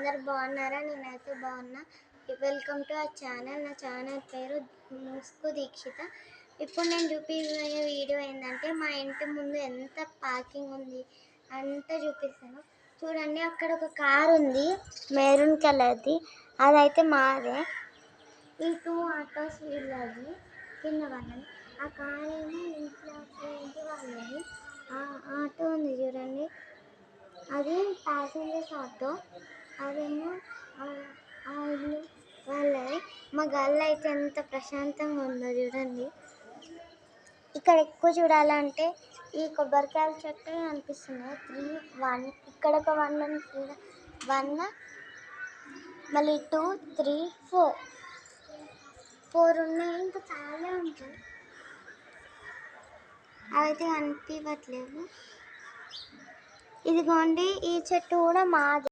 అందరు బాగున్నారా? నేనైతే బాగున్నా. Welcome to our channel. నా ఛానల్ పేరు ముస్కు దీక్షిత. ఇప్పుడు నేను చూపించే వీడియో ఏంటంటే మా ఇంటి ముందు ఎంత పార్కింగ్ ఉంది అంతా చూపిస్తాను. చూడండి, అక్కడ ఒక కార్ ఉంది మెరూన్ కలర్ది, అదైతే మాదే. ఈ 2 ఆటోస్ వీళ్ళది, కింద వాళ్ళది. ఆ కార్ ఏమో ఇంటి వాళ్ళది. ఆ ఆటో ఉంది చూడండి, అది ప్యాసింజర్స్ ఆటో. అదేమో ఆ ఇల్లు వాళ్ళది. మా గల్ల అయితే ఎంత ప్రశాంతంగా ఉందో చూడండి. ఇక్కడ ఎక్కువ చూడాలంటే ఈ కొబ్బరికాయల చెట్టు అనిపిస్తున్నాయి. 3, 1 ఇక్కడ ఒక 1 ఉంది, 1 మళ్ళీ 2, 3, 4 ఉన్నాయి. ఇంకా చాలా ఉంటాయి, అవైతే కనిపించట్లేవు. ఇదిగోండి, ఈ చెట్టు కూడా మాది.